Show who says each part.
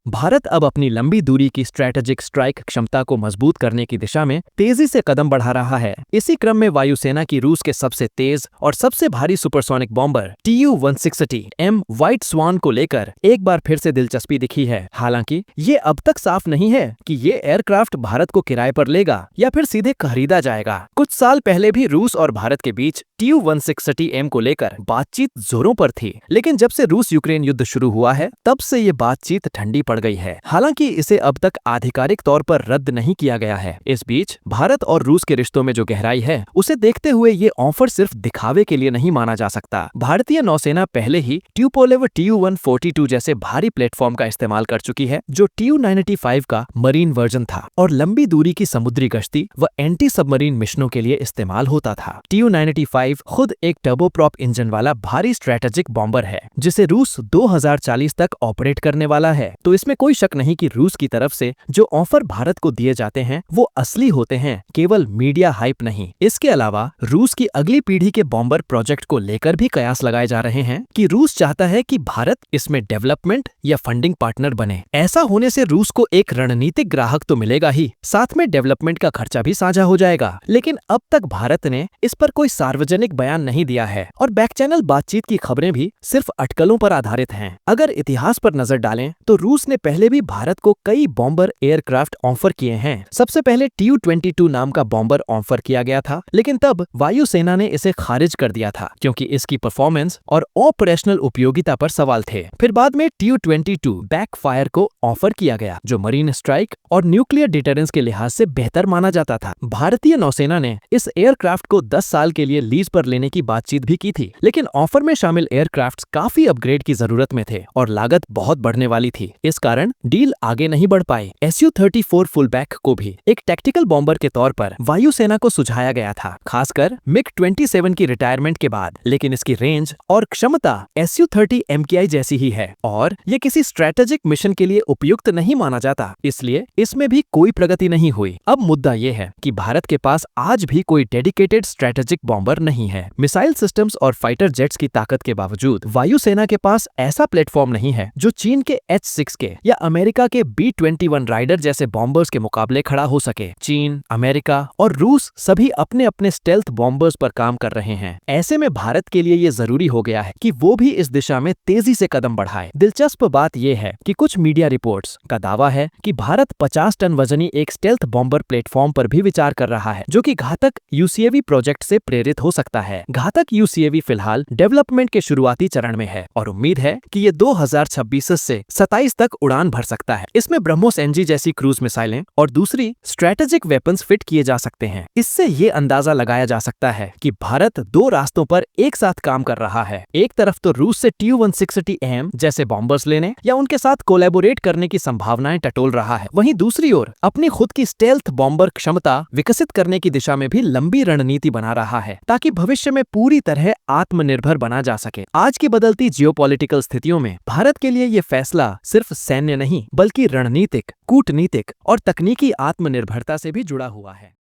Speaker 1: भारत अब अपनी लंबी दूरी की स्ट्रैटेजिक स्ट्राइक क्षमता को मजबूत करने की दिशा में तेजी से कदम बढ़ा रहा है। इसी क्रम में वायुसेना की रूस के सबसे तेज और सबसे भारी सुपरसोनिक बॉम्बर Tu-160M व्हाइट स्वान को लेकर एक बार फिर से दिलचस्पी दिखी है। हालांकि ये अब तक साफ नहीं है कि ये एयरक्राफ्ट भारत को किराए पर लेगा या फिर सीधे खरीदा जाएगा। कुछ साल पहले भी रूस और भारत के बीच Tu-160M को लेकर बातचीत जोरों पर थी, लेकिन जब से रूस यूक्रेन युद्ध शुरू हुआ है तब से ये बातचीत ठंडी पड़ गई है। हालांकि इसे अब तक आधिकारिक तौर पर रद्द नहीं किया गया है। इस बीच भारत और रूस के रिश्तों में जो गहराई है उसे देखते हुए ये ऑफर सिर्फ दिखावे के लिए नहीं माना जा सकता। भारतीय नौसेना पहले ही ट्यूपोलेव Tu-142 जैसे भारी प्लेटफॉर्म का इस्तेमाल कर चुकी है, जो Tu-95 का मरीन वर्जन था और लंबी दूरी की समुद्री गश्ती व एंटी सबमरीन मिशनों के लिए इस्तेमाल होता था। Tu-95 खुद एक टर्बोप्रॉप इंजन वाला भारी स्ट्रैटेजिक बॉम्बर है, जिसे रूस 2040 तक ऑपरेट करने वाला है। तो इसमें कोई शक नहीं कि रूस की तरफ से जो ऑफर भारत को दिए जाते हैं वो असली होते हैं, केवल मीडिया हाइप नहीं। इसके अलावा रूस की अगली पीढ़ी के बॉम्बर प्रोजेक्ट को लेकर भी कयास लगाए जा रहे हैं कि रूस चाहता है कि भारत इसमें डेवलपमेंट या फंडिंग पार्टनर बने। ऐसा होने से रूस को एक रणनीतिक ग्राहक तो मिलेगा ही, साथ में डेवलपमेंट का खर्चा भी साझा हो जाएगा। लेकिन अब तक भारत ने इस पर कोई सार्वजनिक बयान नहीं दिया है और बैक चैनल बातचीत की खबरें भी सिर्फ अटकलों पर आधारित हैं। अगर इतिहास पर नजर डालें तो रूस ने पहले भी भारत को कई बॉम्बर एयरक्राफ्ट ऑफर किए हैं। सबसे पहले Tu-22 नाम का बॉम्बर ऑफर किया गया था, लेकिन तब वायुसेना ने इसे खारिज कर दिया था क्योंकि इसकी परफॉर्मेंस और ऑपरेशनल उपयोगिता पर सवाल थे। फिर बाद में Tu-22 बैकफायर को ऑफर किया गया, जो मरीन स्ट्राइक और न्यूक्लियर डिटरेंस के लिहाज से बेहतर माना जाता था। भारतीय नौसेना ने इस एयरक्राफ्ट को 10 साल के लिए लीज पर लेने की बातचीत भी की थी, लेकिन ऑफर में शामिल एयरक्राफ्ट काफी अपग्रेड की जरूरत में थे और लागत बहुत बढ़ने वाली थी। इस कारण डील आगे नहीं बढ़ पाई। Su-34 फुलबैक को भी एक टैक्टिकल बॉम्बर के तौर पर वायुसेना को सुझाया गया था, खासकर MiG-27 की रिटायरमेंट के बाद, लेकिन इसकी रेंज और क्षमता Su-30 MKI जैसी ही है और ये किसी स्ट्रैटेजिक मिशन के लिए उपयुक्त नहीं माना जाता, इसलिए इसमें भी कोई प्रगति नहीं हुई। अब मुद्दा ये है कि भारत के पास आज भी कोई डेडिकेटेड स्ट्रैटेजिक बॉम्बर नहीं है। मिसाइल सिस्टम्स और फाइटर जेट्स की ताकत के बावजूद वायुसेना के पास ऐसा प्लेटफॉर्म नहीं है जो चीन के H-6 के या अमेरिका के B-21 राइडर जैसे बॉम्बर्स के मुकाबले खड़ा हो सके। चीन, अमेरिका और रूस सभी अपने अपने स्टेल्थ बॉम्बर्स पर काम कर रहे हैं। ऐसे में भारत के लिए ये जरूरी हो गया है कि वो भी इस दिशा में तेजी से कदम बढ़ाए। दिलचस्प बात यह है कि कुछ मीडिया रिपोर्ट्स का दावा है कि भारत 50 टन वजनी एक स्टेल्थ बॉम्बर प्लेटफॉर्म पर भी विचार कर रहा है, जो कि घातक UCAV प्रोजेक्ट से प्रेरित हो सकता है। घातक UCAV फिलहाल डेवलपमेंट के शुरुआती चरण में है और उम्मीद है कि ये 2026 से 27 तक उड़ान भर सकता है। इसमें ब्रह्मोस NG जैसी क्रूज मिसाइलें और दूसरी स्ट्रैटेजिक वेपन्स फिट किए जा सकते हैं। इससे ये अंदाजा लगाया जा सकता है कि भारत दो रास्तों पर एक साथ काम कर रहा है। एक तरफ तो रूस से Tu-160M जैसे बॉम्बर्स लेने या उनके साथ कोलैबोरेट करने की संभावनाएं टटोल रहा है, वहीं दूसरी ओर अपनी खुद की स्टेल्थ बॉम्बर क्षमता विकसित करने की दिशा में भी लंबी रणनीति बना रहा है, ताकि भविष्य में पूरी तरह आत्मनिर्भर बना जा सके। आज की बदलती जियोपॉलिटिकल स्थितियों में भारत के लिए ये फैसला सिर्फ सैन्य नहीं बल्कि रणनीतिक, कूटनीतिक और तकनीकी आत्मनिर्भरता से भी जुड़ा हुआ है।